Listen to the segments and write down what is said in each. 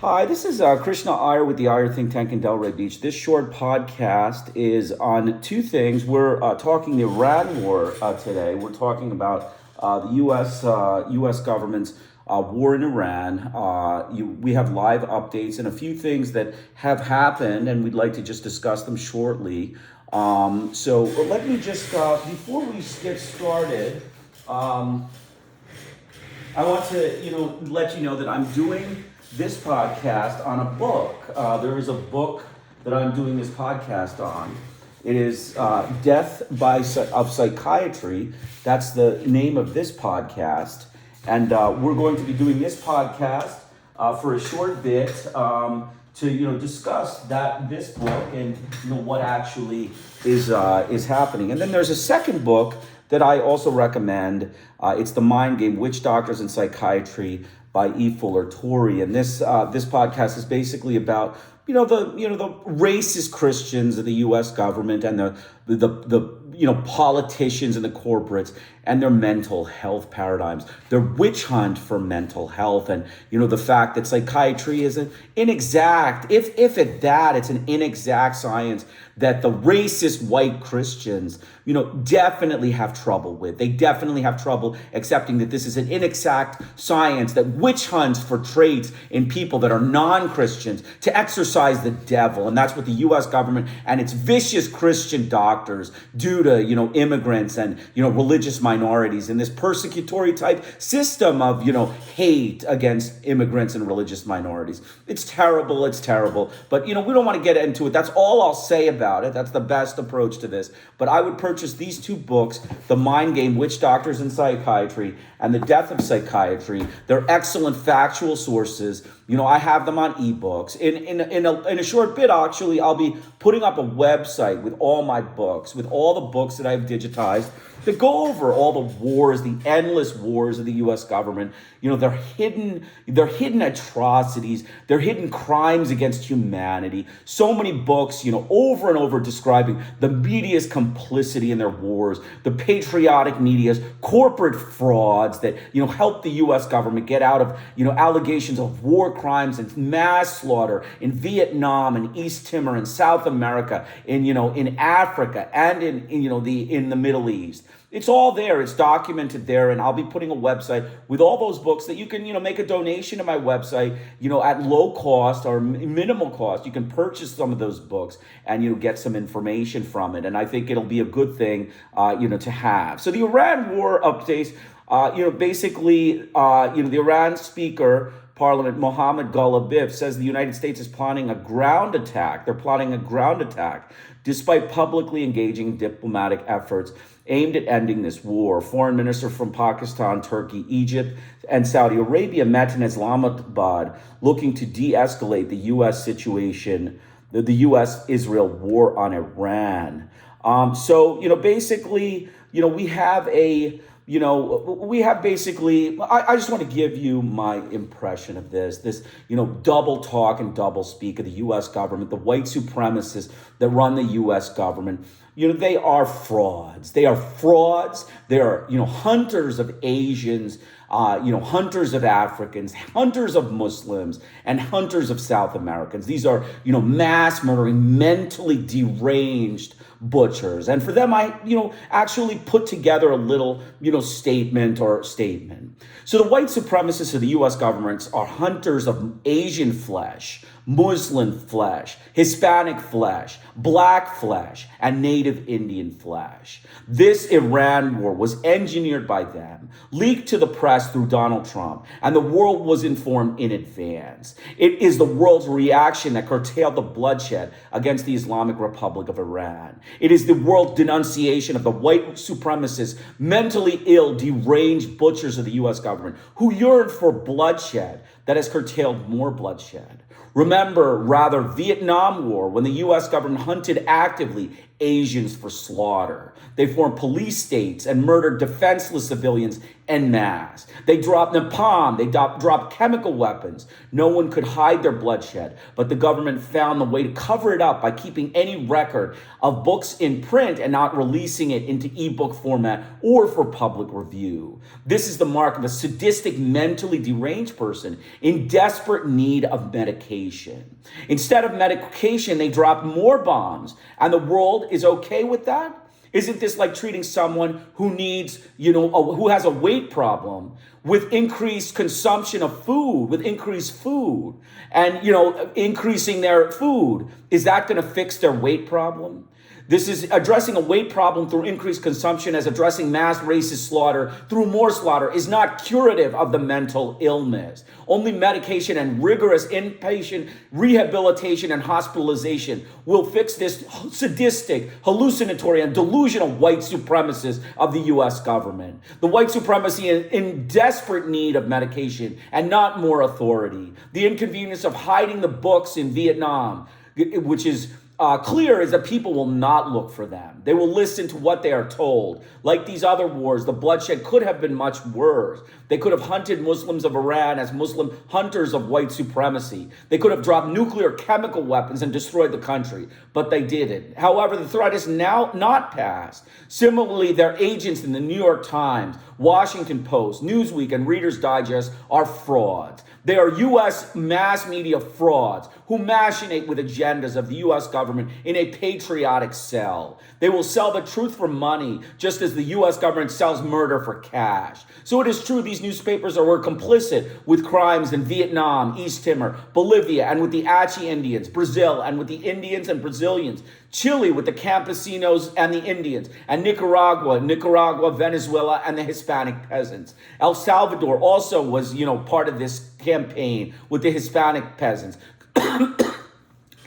Hi, this is Krishna Iyer with the Iyer Think Tank in Delray Beach. This short podcast is on two things. We're talking the Iran war today. We're talking about the U.S. government's war in Iran. We have live updates and a few things that have happened, and we'd like to just discuss them shortly. So let me just, before we get started, I want to, let you know that I'm doing this podcast on a book. There is a book that I'm doing this podcast on. It is Death of Psychiatry. That's the name of this podcast. And we're going to be doing this podcast for a short bit to discuss this book and what actually is happening. And then there's a second book that I also recommend. It's The Mind Game: Witch Doctors and Psychiatry by E. Fuller Torrey. And this podcast is basically about the racist Christians of the U.S. government and the politicians and the corporates and their mental health paradigms, their witch hunt for mental health, and the fact that psychiatry is an inexact, if at that, it's an inexact science that the racist white Christians definitely have trouble with. They definitely have trouble accepting that this is an inexact science that witch hunts for traits in people that are non-Christians to exorcise the devil. And that's what the U.S. government and its vicious Christian doctors do to immigrants and religious minorities in this persecutory type system of hate against immigrants and religious minorities. It's terrible. But we don't want to get into it. That's all I'll say about it. That's the best approach to this. But I would purchase these two books, The Mind Game: Witch Doctors and Psychiatry, and The Death of Psychiatry. They're excellent factual sources. I have them on ebooks. In a short bit, actually, I'll be putting up a website with all my books, with all the books that I've digitized that go over all the wars, the endless wars of the U.S. government. They're hidden atrocities, they're hidden crimes against humanity. So many books, over and over describing the media's complicity in their wars, the patriotic media's corporate frauds that, help the U.S. government get out of, allegations of war crimes and mass slaughter in Vietnam and East Timor and South America, in Africa and in the Middle East. It's all there. It's documented there, and I'll be putting a website with all those books that you can, make a donation to my website, at low cost or minimal cost. You can purchase some of those books and, get some information from it. And I think it'll be a good thing, to have. So the Iran war updates, basically, the Iran speaker, Parliament, Mohammad Ghalibaf, says the United States is planning a ground attack. They're plotting a ground attack despite publicly engaging diplomatic efforts aimed at ending this war. Foreign ministers from Pakistan, Turkey, Egypt, and Saudi Arabia met in Islamabad looking to de-escalate the U.S. situation, the U.S.-Israel war on Iran. Basically, we have I just want to give you my impression of this, double talk and double speak of the U.S. government, the white supremacists that run the U.S. government. They are frauds. They are hunters of Asians, hunters of Africans, hunters of Muslims, and hunters of South Americans. These are, mass murdering, mentally deranged butchers. And for them, I, actually put together a little, statement. So the white supremacists of the U.S. governments are hunters of Asian flesh, Muslim flesh, Hispanic flesh, black flesh, and native Indian flesh. This Iran war was engineered by them, leaked to the press through Donald Trump, and the world was informed in advance. It is the world's reaction that curtailed the bloodshed against the Islamic Republic of Iran. It is the world denunciation of the white supremacist, mentally ill, deranged butchers of the U.S. government who yearn for bloodshed that has curtailed more bloodshed. Remember, Vietnam War, when the U.S. government hunted actively Asians for slaughter. They formed police states and murdered defenseless civilians en masse. They dropped napalm. They dropped chemical weapons. No one could hide their bloodshed, but the government found the way to cover it up by keeping any record of books in print and not releasing it into ebook format or for public review. This is the mark of a sadistic, mentally deranged person, in desperate need of medication. Instead of medication, they dropped more bombs, and the world is okay with that? Isn't this like treating someone who needs, who has a weight problem with increased consumption of food, with increased food and, increasing their food? Is that going to fix their weight problem? This is addressing a weight problem through increased consumption as addressing mass racist slaughter through more slaughter is not curative of the mental illness. Only medication and rigorous inpatient rehabilitation and hospitalization will fix this sadistic, hallucinatory, and delusional white supremacists of the U.S. government. The white supremacy in desperate need of medication and not more authority. The inconvenience of hiding the books in Vietnam, which is clear is that people will not look for them. They will listen to what they are told. Like these other wars, the bloodshed could have been much worse. They could have hunted Muslims of Iran as Muslim hunters of white supremacy. They could have dropped nuclear chemical weapons and destroyed the country, but they didn't. However, the threat is now not past. Similarly, their agents in the New York Times, Washington Post, Newsweek, and Reader's Digest are frauds. They are U.S. mass media frauds who machinate with agendas of the U.S. government in a patriotic sell. They will sell the truth for money, just as the U.S. government sells murder for cash. So it is true these newspapers were complicit with crimes in Vietnam, East Timor, Bolivia, and with the Achi Indians, Brazil, and with the Indians and Brazilians, Chile with the campesinos and the Indians, and Nicaragua, Venezuela, and the Hispanic peasants. El Salvador also was, part of this campaign with the Hispanic peasants.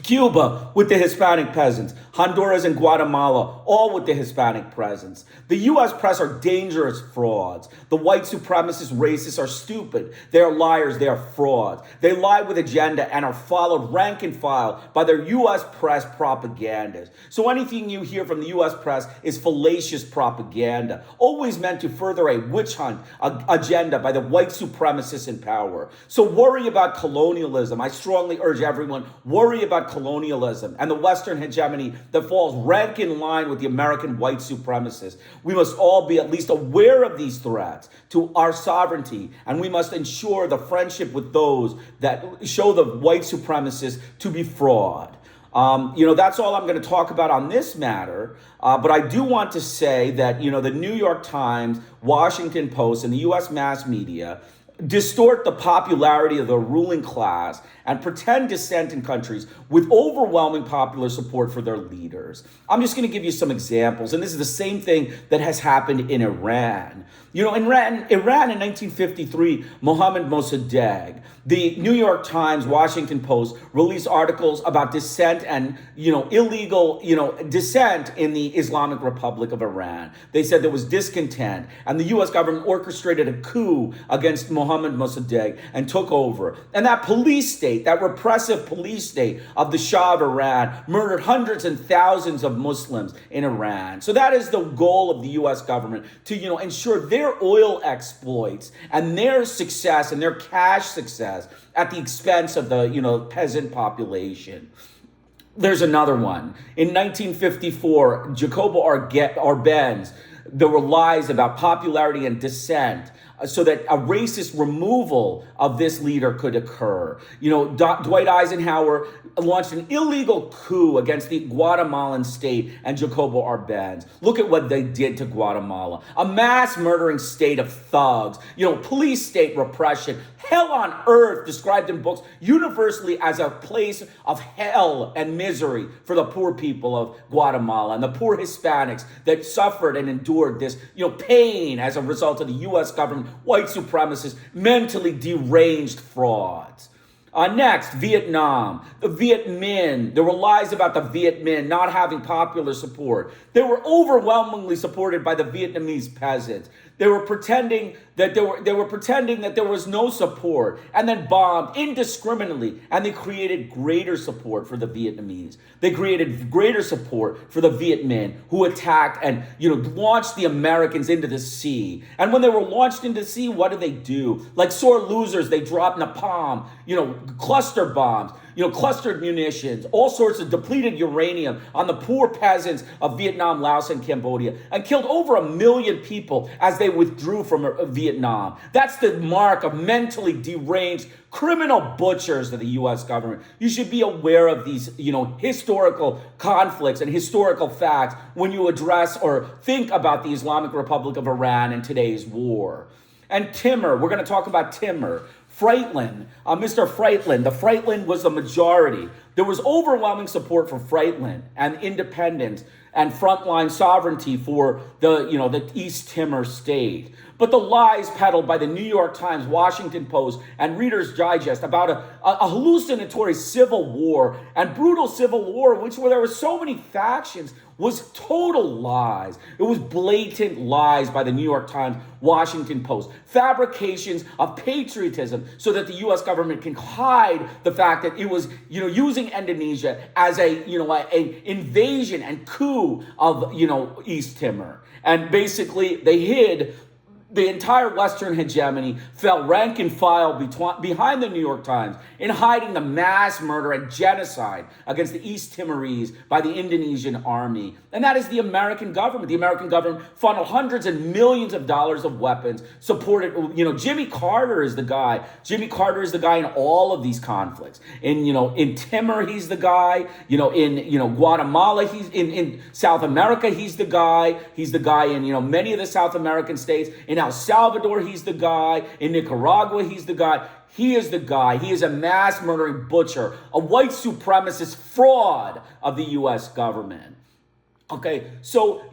Cuba with the Hispanic peasants, Honduras and Guatemala, all with the Hispanic presence. The U.S. press are dangerous frauds. The white supremacist racists are stupid. They are liars. They are frauds. They lie with agenda and are followed rank and file by their U.S. press propagandists. So anything you hear from the U.S. press is fallacious propaganda, always meant to further a witch hunt agenda by the white supremacists in power. So worry about colonialism. I strongly urge everyone, worry about colonialism and the Western hegemony that falls rank in line with the American white supremacists. We must all be at least aware of these threats to our sovereignty, and we must ensure the friendship with those that show the white supremacists to be fraud. That's all I'm going to talk about on this matter. But I do want to say that, the New York Times, Washington Post, and the U.S. mass media distort the popularity of the ruling class and pretend dissent in countries with overwhelming popular support for their leaders. I'm just going to give you some examples, and this is the same thing that has happened in Iran. In Iran in 1953, Mohammad Mossadegh, the New York Times, Washington Post released articles about dissent and, illegal, dissent in the Islamic Republic of Iran. They said there was discontent, and the U.S. government orchestrated a coup against Mohammad Mossadegh and took over. And that police state, that repressive police state of the Shah of Iran, murdered hundreds and thousands of Muslims in Iran. So that is the goal of the U.S. government, to, ensure their oil exploits and their success and their cash success at the expense of the, peasant population. There's another one. In 1954, Jacobo Arbenz, there were lies about popularity and dissent so that a racist removal of this leader could occur. Dwight Eisenhower launched an illegal coup against the Guatemalan state and Jacobo Arbenz. Look at what they did to Guatemala. A mass murdering state of thugs, police state repression, hell on earth, described in books universally as a place of hell and misery for the poor people of Guatemala and the poor Hispanics that suffered and endured this, pain as a result of the U.S. government, white supremacists, mentally deranged frauds. Next, Vietnam. The Viet Minh. There were lies about the Viet Minh not having popular support. They were overwhelmingly supported by the Vietnamese peasants. They were pretending that there was no support, and then bombed indiscriminately, and they created greater support for the Vietnamese. They created greater support for the Viet Minh, who attacked and launched the Americans into the sea. And when they were launched into the sea, what did they do? Like sore losers, they dropped napalm, cluster bombs. clustered munitions, all sorts of depleted uranium on the poor peasants of Vietnam, Laos, and Cambodia, and killed over 1 million people as they withdrew from Vietnam. That's the mark of mentally deranged criminal butchers of the U.S. government. You should be aware of these, historical conflicts and historical facts when you address or think about the Islamic Republic of Iran and today's war. And Timur, we're going to talk about Timur. Freightlin, Mr. Freightlin. The Freightlin was the majority. There was overwhelming support for Freightlin and independence and frontline sovereignty for the East Timor state. But the lies peddled by the New York Times, Washington Post, and Reader's Digest about a hallucinatory civil war and brutal civil war, where there were so many factions, was total lies. It was blatant lies by the New York Times, Washington Post, fabrications of patriotism so that the U.S. government can hide the fact that it was, using Indonesia as an invasion and coup of, East Timor. And basically they hid. The entire Western hegemony fell rank and file behind the New York Times in hiding the mass murder and genocide against the East Timorese by the Indonesian army. And that is the American government. The American government funneled hundreds and millions of dollars of weapons, supported, Jimmy Carter is the guy. Jimmy Carter is the guy in all of these conflicts. In Timor, he's the guy. In Guatemala, he's in South America, he's the guy. He's the guy in, many of the South American states. In El Salvador, he's the guy. In Nicaragua, he's the guy. He is the guy. He is a mass murdering butcher, a white supremacist fraud of the U.S. government. Okay, so,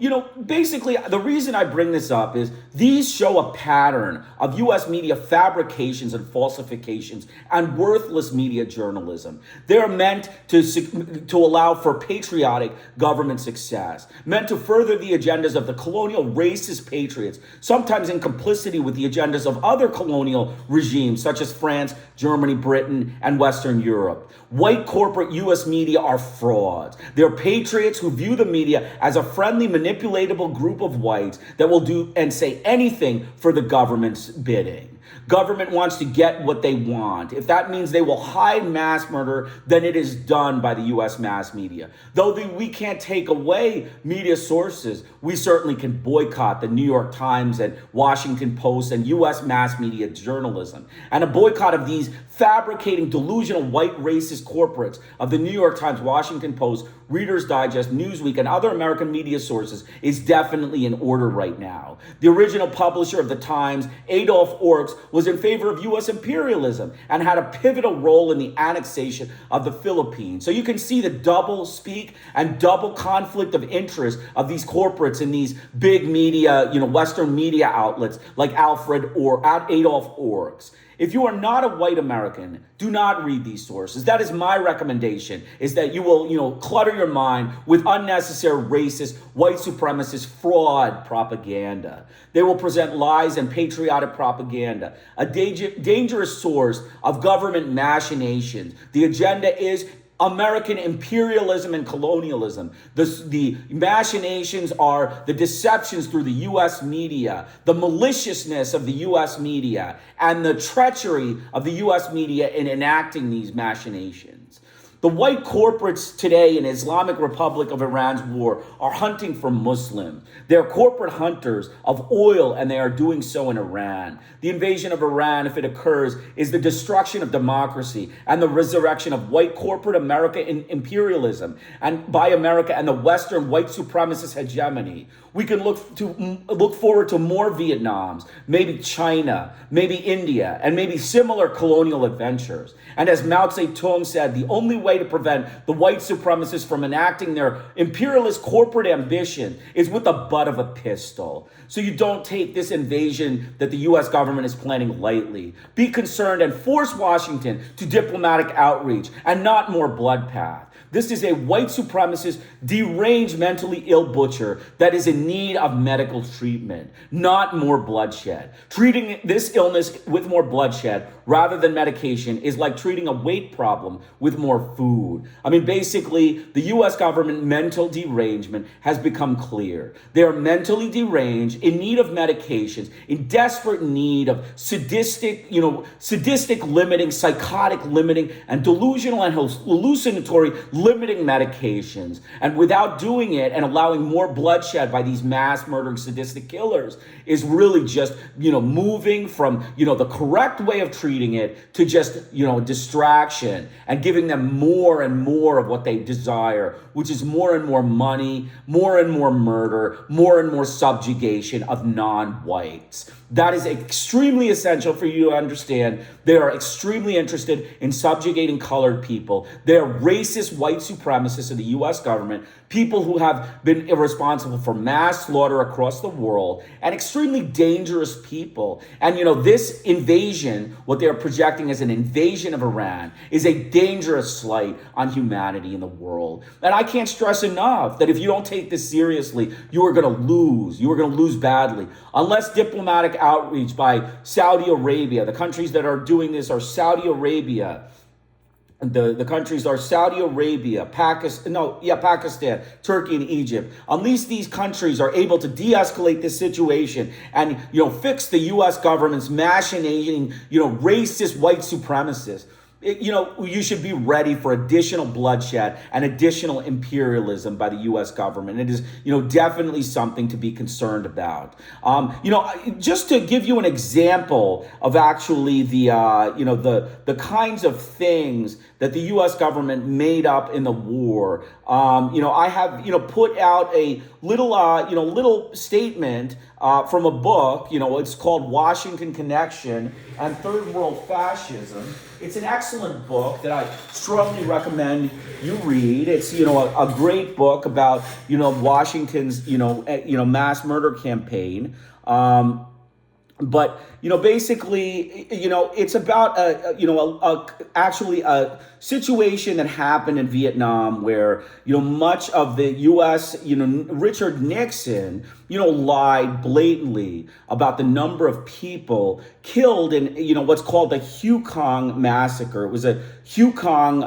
basically the reason I bring this up is these show a pattern of U.S. media fabrications and falsifications and worthless media journalism. They're meant to allow for patriotic government success, meant to further the agendas of the colonial racist patriots, sometimes in complicity with the agendas of other colonial regimes such as France, Germany, Britain, and Western Europe. White corporate U.S. media are frauds. They're patriots who view the media as a friendly, manipulatable group of whites that will do and say anything for the government's bidding. Government wants to get what they want. If that means they will hide mass murder, then it is done by the U.S. mass media. Though we can't take away media sources, we certainly can boycott the New York Times and Washington Post and U.S. mass media journalism. And a boycott of these fabricating delusional white racist corporates of the New York Times, Washington Post, Reader's Digest, Newsweek, and other American media sources is definitely in order right now. The original publisher of the Times, Adolph Orks, was in favor of U.S. imperialism and had a pivotal role in the annexation of the Philippines. So you can see the double speak and double conflict of interest of these corporates in these big media, Western media outlets like Adolph Orks. If you are not a white American, do not read these sources. That is my recommendation, is that you will, clutter your mind with unnecessary racist, white supremacist fraud propaganda. They will present lies and patriotic propaganda, a dangerous source of government machinations. The agenda is American imperialism and colonialism. The machinations are the deceptions through the U.S. media, the maliciousness of the U.S. media, and the treachery of the U.S. media in enacting these machinations. The white corporates today in Islamic Republic of Iran's war are hunting for Muslims. They're corporate hunters of oil, and they are doing so in Iran. The invasion of Iran, if it occurs, is the destruction of democracy and the resurrection of white corporate America in imperialism and by America and the Western white supremacist hegemony. We can look forward to more Vietnams, maybe China, maybe India, and maybe similar colonial adventures. And as Mao Zedong said, the only way to prevent the white supremacists from enacting their imperialist corporate ambition is with the butt of a pistol. So you don't take this invasion that the U.S. government is planning lightly. Be concerned and force Washington to diplomatic outreach and not more bloodbath. This is a white supremacist, deranged, mentally ill butcher that is in need of medical treatment, not more bloodshed. Treating this illness with more bloodshed rather than medication is like treating a weight problem with more food. I mean, basically, the US government mental derangement has become clear. They are mentally deranged, in need of medications, in desperate need of sadistic limiting, psychotic limiting, and delusional and hallucinatory limiting medications. And without doing it and allowing more bloodshed by these mass murdering sadistic killers is really just, moving from, the correct way of treating it to just, distraction and giving them more and more of what they desire, which is more and more money, more and more murder, more and more subjugation of non-whites. That is extremely essential for you to understand. They are extremely interested in subjugating colored people. They are racist white supremacists of the US government, people who have been irresponsible for mass slaughter across the world, and extremely dangerous people. And this invasion, what they're projecting as an invasion of Iran, is a dangerous slight on humanity in the world. And I can't stress enough that if you don't take this seriously, you are going to lose. You are going to lose badly. Unless diplomatic outreach by Saudi Arabia, the countries that are doing this are Saudi Arabia. The countries are Saudi Arabia, Pakistan, Turkey, and Egypt. Unless these countries are able to de-escalate this situation and, fix the U.S. government's machinating, racist white supremacists, you should be ready for additional bloodshed and additional imperialism by the U.S. government. It is, definitely something to be concerned about. Just to give you an example of actually the kinds of things that the U.S. government made up in the war. I have, put out a little statement from a book. It's called Washington Connection and Third World Fascism. It's an excellent book that I strongly recommend you read. It's, a great book about, Washington's, mass murder campaign. But basically, it's about actually a situation that happened in Vietnam where much of the U.S. Richard Nixon lied blatantly about the number of people killed in what's called the Hue Cong massacre. It was a Hue Cong,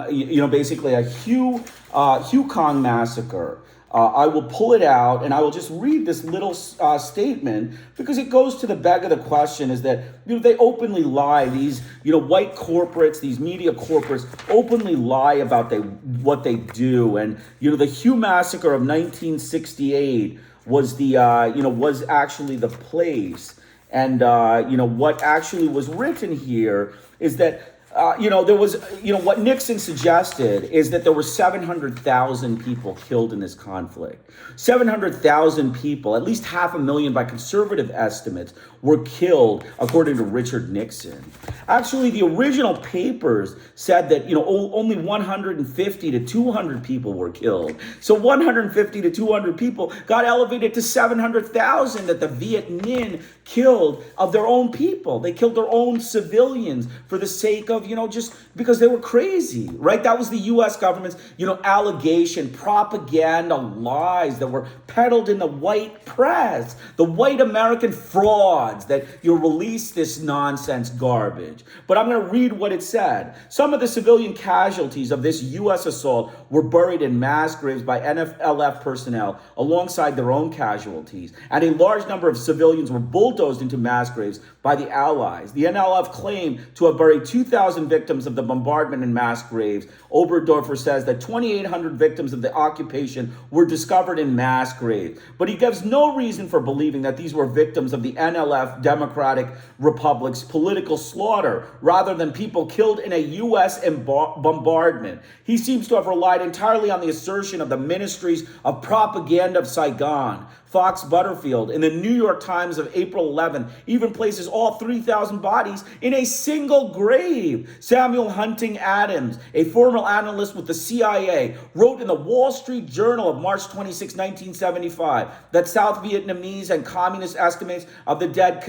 basically a Hue Cong massacre. I will pull it out and I will just read this little statement because it goes to the beg of the question is that, they openly lie. These, white corporates, these media corporates openly lie about what they do. And, the Hue massacre of 1968 was was actually the place. And, what actually was written here is that there was, what Nixon suggested is that there were 700,000 people killed in this conflict. 700,000 people, at least 500,000 by conservative estimates, were killed, according to Richard Nixon. Actually, the original papers said that, only 150 to 200 people were killed. So 150 to 200 people got elevated to 700,000 that the Viet Minh killed of their own people. They killed their own civilians for the sake of, just because they were crazy, right? That was the U.S. government's, allegation, propaganda, lies that were peddled in the white press, the white American frauds that release this nonsense garbage. But I'm going to read what it said. Some of the civilian casualties of this U.S. assault were buried in mass graves by NLF personnel alongside their own casualties, and a large number of civilians were bulldozed into mass graves by the Allies. The NLF claimed to have buried 2,000 victims of the bombardment in mass graves. Oberdorfer says that 2,800 victims of the occupation were discovered in mass graves. But he gives no reason for believing that these were victims of the NLF Democratic Republic's political slaughter, rather than people killed in a U.S. bombardment. He seems to have relied entirely on the assertion of the ministries of propaganda of Saigon. Fox Butterfield in the New York Times of April 11th even places all 3,000 bodies in a single grave. Samuel Hunting Adams, a former analyst with the CIA, wrote in the Wall Street Journal of March 26, 1975, that South Vietnamese and communist estimates of the dead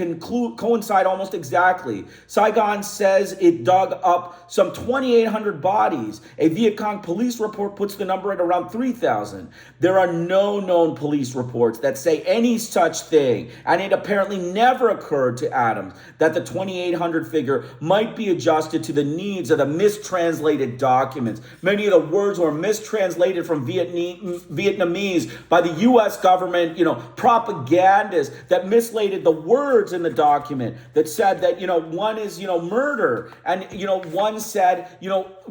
coincide almost exactly. Saigon says it dug up some 2,800 bodies. A Viet Cong police report puts the number at around 3,000. There are no known police reports that that say any such thing, and it apparently never occurred to Adams that the 2,800 figure might be adjusted to the needs of the mistranslated documents. Many of the words were mistranslated from Vietnamese by the U.S. government, propagandists that mislated the words in the document that said that, one is, murder, and, one said,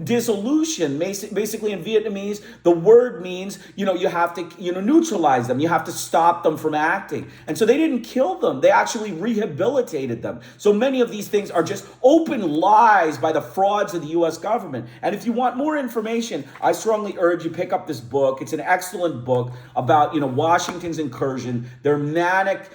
dissolution. Basically in Vietnamese, the word means, you have to, neutralize them. You have to stop them from acting. And so they didn't kill them. They actually rehabilitated them. So many of these things are just open lies by the frauds of the U.S. government. And if you want more information, I strongly urge you pick up this book. It's an excellent book about, Washington's incursion, their manic,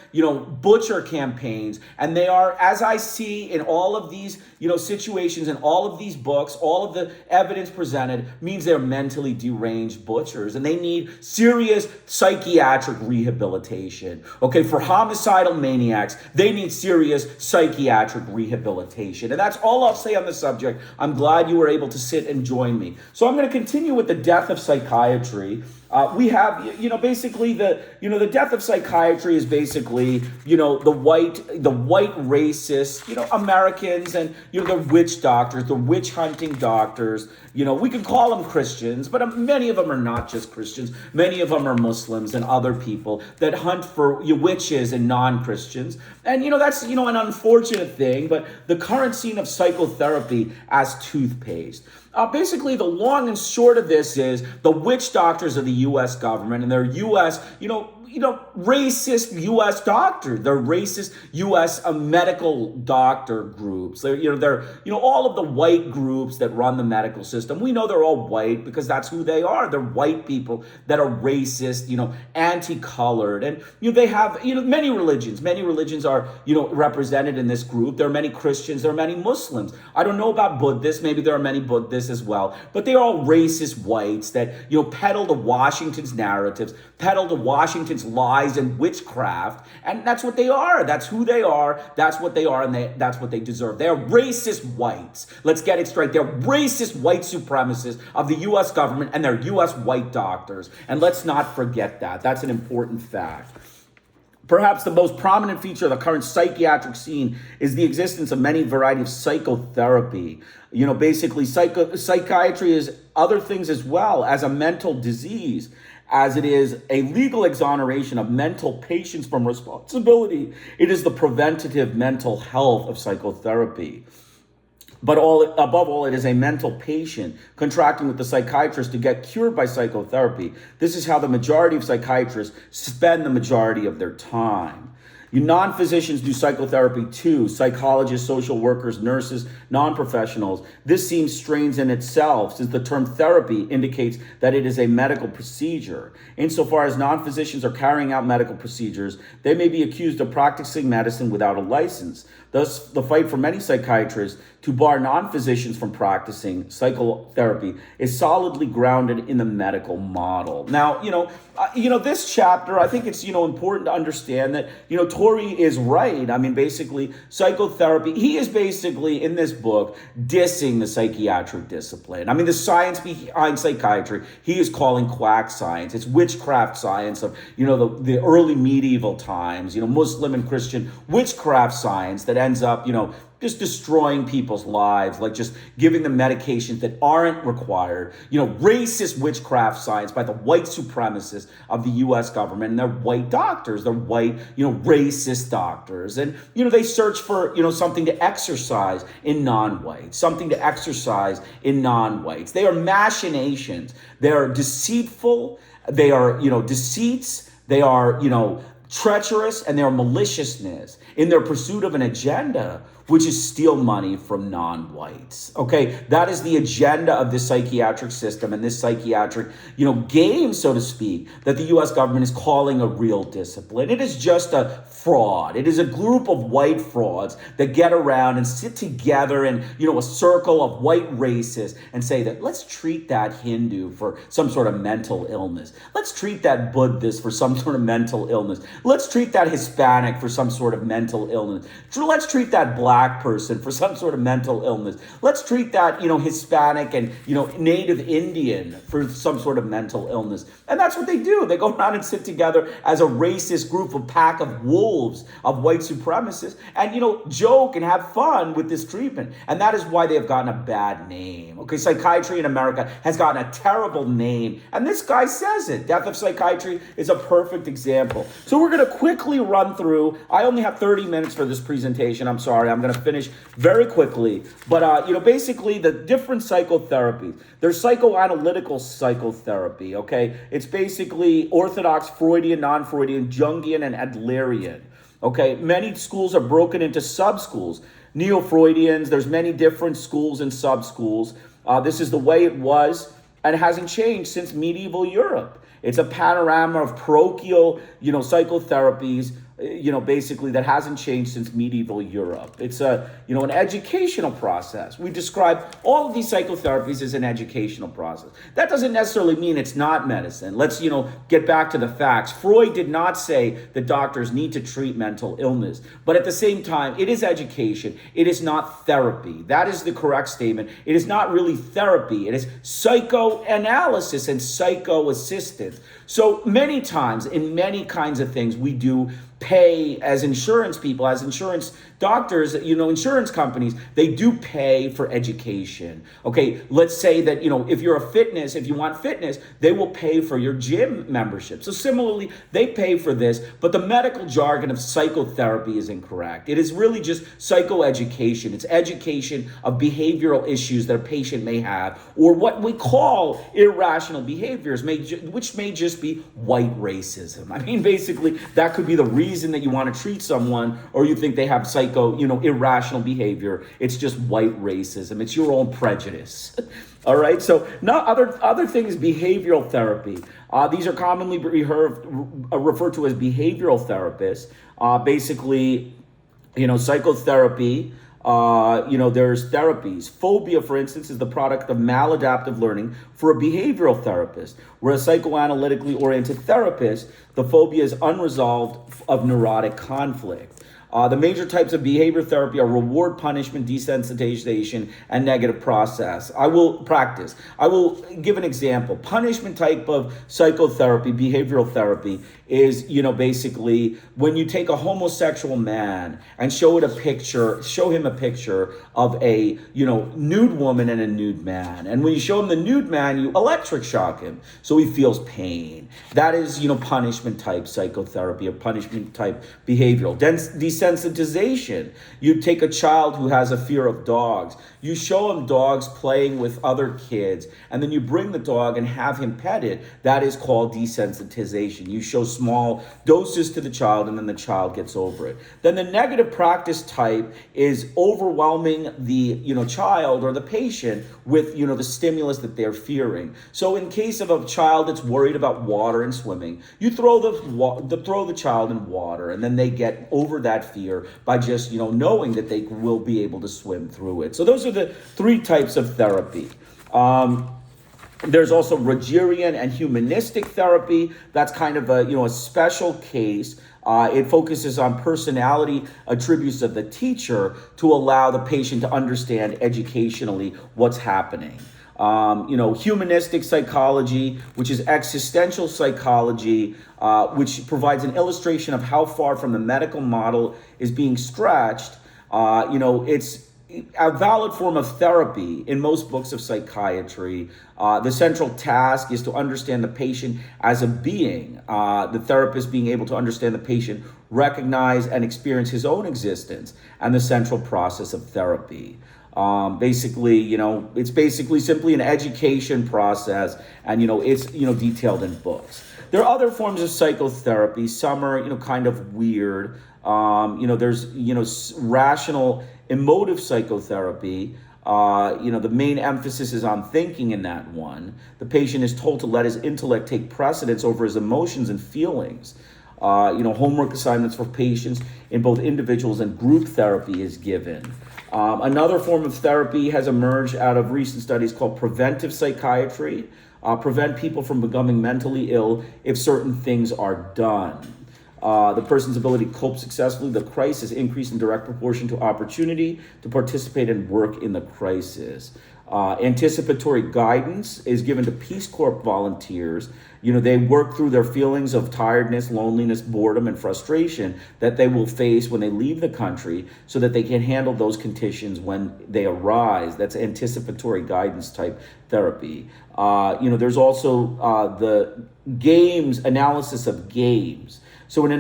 butcher campaigns. And they are, as I see in all of these, situations in all of these books, all of the evidence presented means they're mentally deranged butchers, and they need serious psychiatric rehabilitation. Okay, for homicidal maniacs, they need serious psychiatric rehabilitation. And that's all I'll say on the subject. I'm glad you were able to sit and join me. So I'm going to continue with the death of psychiatry. We have, basically the death of psychiatry is basically, the white racist, Americans and, the witch doctors, the witch hunting doctors. We can call them Christians, but many of them are not just Christians. Many of them are Muslims and other people that hunt for witches and non-Christians. And, that's, an unfortunate thing, but the current scene of psychotherapy as toothpaste. Basically, the long and short of this is the witch doctors of the U.S. government and their U.S., racist U.S. doctors, they're racist U.S. medical doctor groups. They're all of the white groups that run the medical system. We know they're all white because that's who they are. They're white people that are racist, anti-colored. And, they have, many religions. Many religions are, represented in this group. There are many Christians. There are many Muslims. I don't know about Buddhists. Maybe there are many Buddhists as well. But they are all racist whites that, peddle to Washington's narratives, peddle to Washington's lies and witchcraft, and that's what they are. That's who they are. That's what they are, and that's what they deserve. They are racist whites. Let's get it straight. They're racist white supremacists of the U.S. government, and they're U.S. white doctors. And let's not forget that. That's an important fact. Perhaps the most prominent feature of the current psychiatric scene is the existence of many varieties of psychotherapy. Basically, psychiatry is other things as well as a mental disease, as it is a legal exoneration of mental patients from responsibility. It is the preventative mental health of psychotherapy. But above all, it is a mental patient contracting with the psychiatrist to get cured by psychotherapy. This is how the majority of psychiatrists spend the majority of their time. Non-physicians do psychotherapy too. Psychologists, social workers, nurses, non-professionals. This seems strange in itself, since the term therapy indicates that it is a medical procedure. Insofar as non-physicians are carrying out medical procedures, they may be accused of practicing medicine without a license. Thus, the fight for many psychiatrists to bar non-physicians from practicing psychotherapy is solidly grounded in the medical model. Now, this chapter, I think it's, important to understand that, Torrey is right. I mean, basically, psychotherapy, he is basically, in this book, dissing the psychiatric discipline. I mean, the science behind psychiatry, he is calling quack science. It's witchcraft science of, the early medieval times, Muslim and Christian witchcraft science that ends up, just destroying people's lives, like just giving them medications that aren't required. Racist witchcraft science by the white supremacists of the U.S. government, and they're white doctors. They're white, racist doctors. And, they search for, something to exercise in non-whites, something to exercise in non-whites. They are machinations. They are deceitful. They are, deceits. They are, treacherous, and their maliciousness in their pursuit of an agenda, which is steal money from non-whites. Okay, that is the agenda of this psychiatric system and this psychiatric, game, so to speak, that the U.S. government is calling a real discipline. It is just a fraud. It is a group of white frauds that get around and sit together in, a circle of white racists and say that let's treat that Hindu for some sort of mental illness. Let's treat that Buddhist for some sort of mental illness. Let's treat that Hispanic for some sort of mental illness. Let's treat that Black black person for some sort of mental illness. Let's treat that, Hispanic and, Native Indian for some sort of mental illness. And that's what they do. They go around and sit together as a racist group, a pack of wolves, of white supremacists, and, joke and have fun with this treatment. And that is why they have gotten a bad name. Okay, psychiatry in America has gotten a terrible name. And this guy says it. Death of Psychiatry is a perfect example. So we're going to quickly run through. I only have 30 minutes for this presentation. I'm sorry. I'm going to finish very quickly. But, basically the different psychotherapies. There's psychoanalytical psychotherapy, okay? It's basically orthodox, Freudian, non-Freudian, Jungian, and Adlerian. Okay, many schools are broken into sub-schools. Neo-Freudians, there's many different schools and sub-schools. This is the way it was, and it hasn't changed since medieval Europe. It's a panorama of parochial, psychotherapies, basically that hasn't changed since medieval Europe. It's an educational process. We describe all of these psychotherapies as an educational process. That doesn't necessarily mean it's not medicine. Let's, get back to the facts. Freud did not say that doctors need to treat mental illness, but at the same time, it is education. It is not therapy. That is the correct statement. It is not really therapy. It is psychoanalysis and psychoassistance. So many times in many kinds of things we do pay as insurance people, as insurance doctors, insurance companies, they do pay for education. Okay, let's say that, if you want fitness, they will pay for your gym membership. So similarly, they pay for this, but the medical jargon of psychotherapy is incorrect. It is really just psychoeducation. It's education of behavioral issues that a patient may have, or what we call irrational behaviors, which may just be white racism. I mean, basically, that could be the reason that you want to treat someone, or you think they have irrational behavior. It's just white racism. It's your own prejudice. All right. So now other things, behavioral therapy. These are commonly referred to as behavioral therapists. Basically, psychotherapy. There's therapies. Phobia, for instance, is the product of maladaptive learning for a behavioral therapist, whereas psychoanalytically oriented therapists, the phobia is unresolved of neurotic conflict. The major types of behavior therapy are reward, punishment, desensitization, and negative process. I will give an example. Punishment type of psychotherapy, behavioral therapy, is, basically when you take a homosexual man and show him a picture of a, nude woman and a nude man. And when you show him the nude man, you electric shock him so he feels pain. That is, punishment type psychotherapy or punishment type behavioral. Desensitization. You take a child who has a fear of dogs. You show him dogs playing with other kids, and then you bring the dog and have him pet it. That is called desensitization. You show small doses to the child, and then the child gets over it. Then the negative practice type is overwhelming the child or the patient with the stimulus that they're fearing. So in case of a child that's worried about water and swimming, you throw the child in water, and then they get over that fear by just knowing that they will be able to swim through it. So those are the three types of therapy. There's also Rogerian and humanistic therapy. That's kind of a special case. It focuses on personality attributes of the teacher to allow the patient to understand educationally what's happening. Humanistic psychology, which is existential psychology, which provides an illustration of how far from the medical model is being stretched. It's a valid form of therapy in most books of psychiatry. The central task is to understand the patient as a being. The therapist being able to understand the patient, recognize and experience his own existence, and the central process of therapy. It's basically simply an education process, and it's detailed in books. There are other forms of psychotherapy. Some are kind of weird. There's rational emotive psychotherapy. The main emphasis is on thinking in that one. The patient is told to let his intellect take precedence over his emotions and feelings. Homework assignments for patients in both individuals and group therapy is given. Another form of therapy has emerged out of recent studies called preventive psychiatry. Prevent people from becoming mentally ill if certain things are done. the person's ability to cope successfully with the crisis increased in direct proportion to opportunity to participate and work in the crisis. Anticipatory guidance is given to Peace Corps volunteers. They work through their feelings of tiredness, loneliness, boredom, and frustration that they will face when they leave the country so that they can handle those conditions when they arise. That's anticipatory guidance type therapy. There's also the games, analysis of games. So in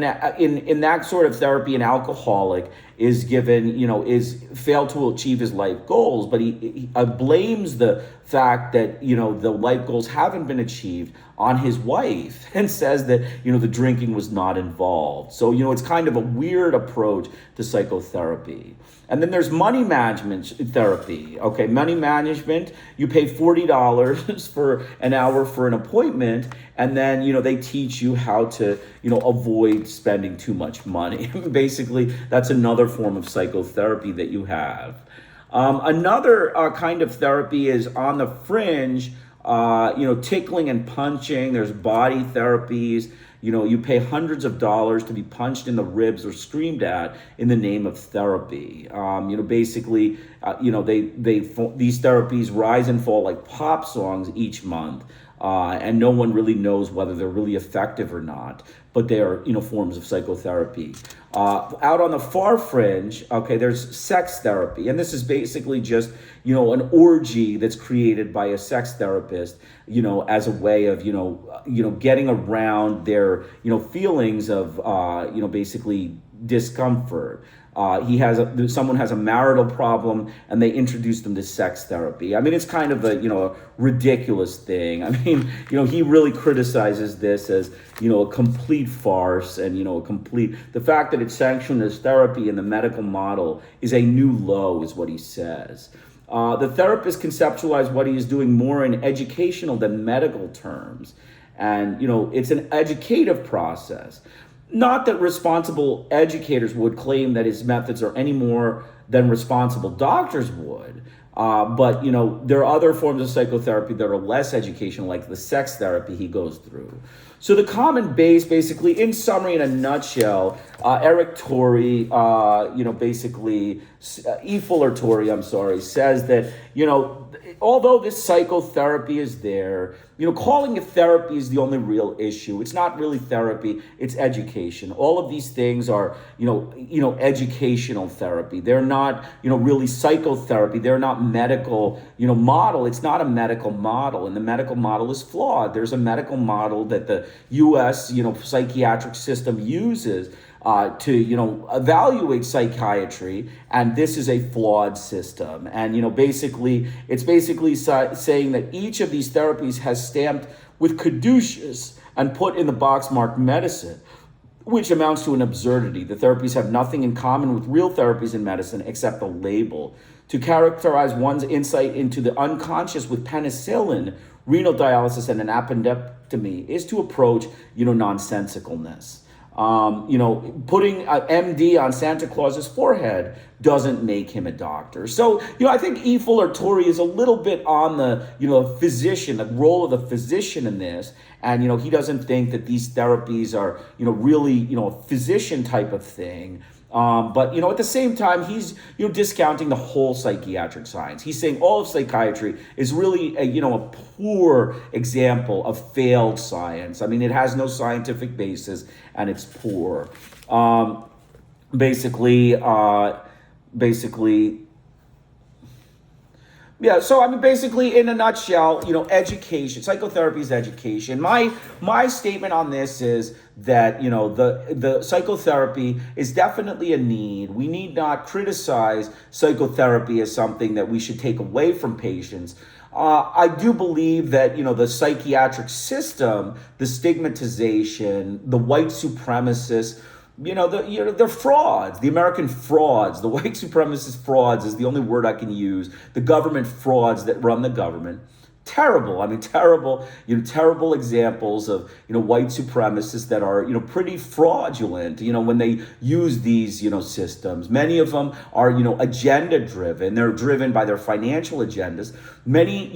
that sort of therapy, an alcoholic is given, is failed to achieve his life goals, but he blames the fact that, the life goals haven't been achieved on his wife and says that, the drinking was not involved. So, it's kind of a weird approach to psychotherapy. And then there's money management therapy. Okay, money management, you pay $40 for an hour for an appointment, and then, they teach you how to, avoid spending too much money. Basically, that's another form of psychotherapy that you have. Another kind of therapy is on the fringe, tickling and punching. There's body therapies. You pay hundreds of dollars to be punched in the ribs or screamed at in the name of therapy. Basically, these therapies rise and fall like pop songs each month. And no one really knows whether they're really effective or not, but they are, forms of psychotherapy. Out on the far fringe, there's sex therapy, and this is basically just, an orgy that's created by a sex therapist, as a way of, getting around their, feelings of, basically discomfort. Someone has a marital problem and they introduce them to sex therapy. I mean, it's kind of a ridiculous thing. I mean, he really criticizes this as, a complete farce and, the fact that it's sanctioned as therapy in the medical model is a new low, is what he says. The therapist conceptualized what he is doing more in educational than medical terms. And, it's an educative process. Not that responsible educators would claim that his methods are any more than responsible doctors would. But, there are other forms of psychotherapy that are less educational, like the sex therapy he goes through. So the common base, basically, in summary, in a nutshell, Eric Torrey, E. Fuller Torrey, says that, although this psychotherapy is there, calling it therapy is the only real issue. It's not really therapy, it's education. All of these things are, educational therapy. They're not, really psychotherapy. They're not medical, model. It's not a medical model, and the medical model is flawed. There's a medical model that the U.S., psychiatric system uses to, evaluate psychiatry, and this is a flawed system. And, it's basically saying that each of these therapies has stamped with caduceus and put in the box marked medicine, which amounts to an absurdity. The therapies have nothing in common with real therapies in medicine except the label. To characterize one's insight into the unconscious with penicillin, renal dialysis, and an appendectomy is to approach, nonsensicalness. Putting an MD on Santa Claus's forehead doesn't make him a doctor. So, I think E. Fuller Torrey is a little bit on the, physician, the role of the physician in this. And, he doesn't think that these therapies are, really, a physician type of thing. But, at the same time, he's, discounting the whole psychiatric science. He's saying all of psychiatry is really a poor example of failed science. I mean, it has no scientific basis and it's poor. Yeah, so basically, in a nutshell, education, psychotherapy is education. My statement on this is that, the psychotherapy is definitely a need. We need not criticize psychotherapy as something that we should take away from patients. I do believe that, the psychiatric system, the stigmatization, the white supremacists, they're frauds, the American frauds, the white supremacist frauds is the only word I can use, the government frauds that run the government. terrible. I mean, terrible, terrible examples of, white supremacists that are, pretty fraudulent, when they use these, systems. Many of them are, agenda driven. They're driven by their financial agendas. Many,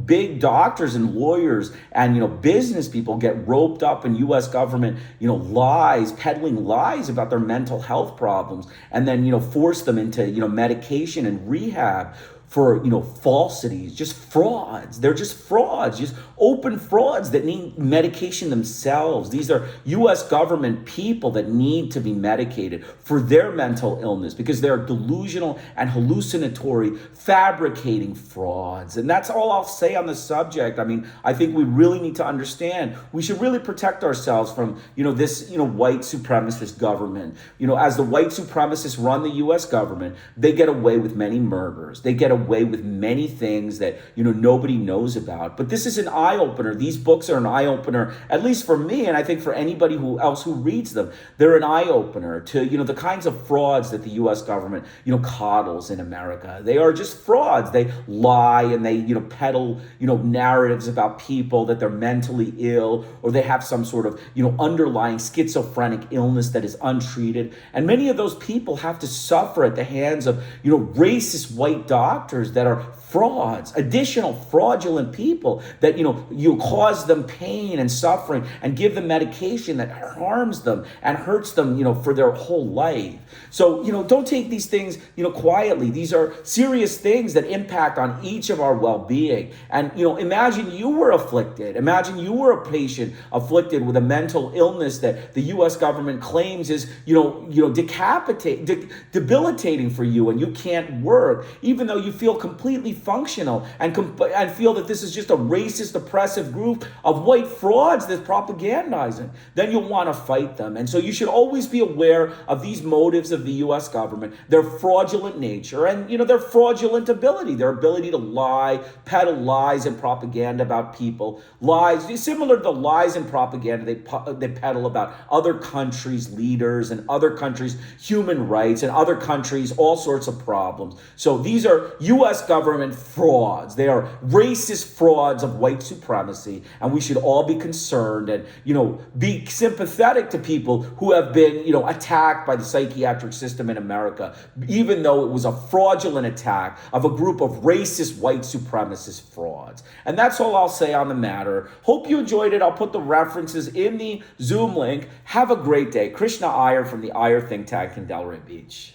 big doctors and lawyers and, business people get roped up in U.S. government, lies, peddling lies about their mental health problems, and then, force them into, medication and rehab for, falsities, just frauds. They're just frauds, just open frauds that need medication themselves. These are U.S. government people that need to be medicated for their mental illness because they're delusional and hallucinatory, fabricating frauds. And that's all I'll say on the subject. I mean, I think we really need to understand, we should really protect ourselves from, this, white supremacist government. As the white supremacists run the U.S. government, they get away with many murders. They get away with many things that nobody knows about. But this is an eye-opener. These books are an eye-opener, at least for me, and I think for anybody else who reads them. They're an eye-opener to the kinds of frauds that the U.S. government coddles in America. They are just frauds. They lie and they peddle narratives about people that they're mentally ill, or they have some sort of underlying schizophrenic illness that is untreated. And many of those people have to suffer at the hands of racist white doctors that are frauds, additional fraudulent people that you cause them pain and suffering and give them medication that harms them and hurts them for their whole life. So don't take these things quietly. These are serious things that impact on each of our well-being. And imagine you were afflicted. Imagine you were a patient afflicted with a mental illness that the U.S. government claims is debilitating for you, and you can't work, even though you feel completely functional and feel that this is just a racist, oppressive group of white frauds that's propagandizing. Then you'll want to fight them. And so you should always be aware of these motives of the U.S. government, their fraudulent nature, and their fraudulent ability, their ability to lie, peddle lies and propaganda about people, lies similar to the lies and propaganda they peddle about other countries' leaders and other countries' human rights and other countries' all sorts of problems. So these are U.S. government frauds. They are racist frauds of white supremacy, and we should all be concerned and be sympathetic to people who have been attacked by the psychiatric system in America, even though it was a fraudulent attack of a group of racist white supremacist frauds. And that's all I'll say on the matter. Hope you enjoyed it. I'll put the references in the Zoom link. Have a great day. Krishna Iyer from the Iyer Think Tank in Delray Beach.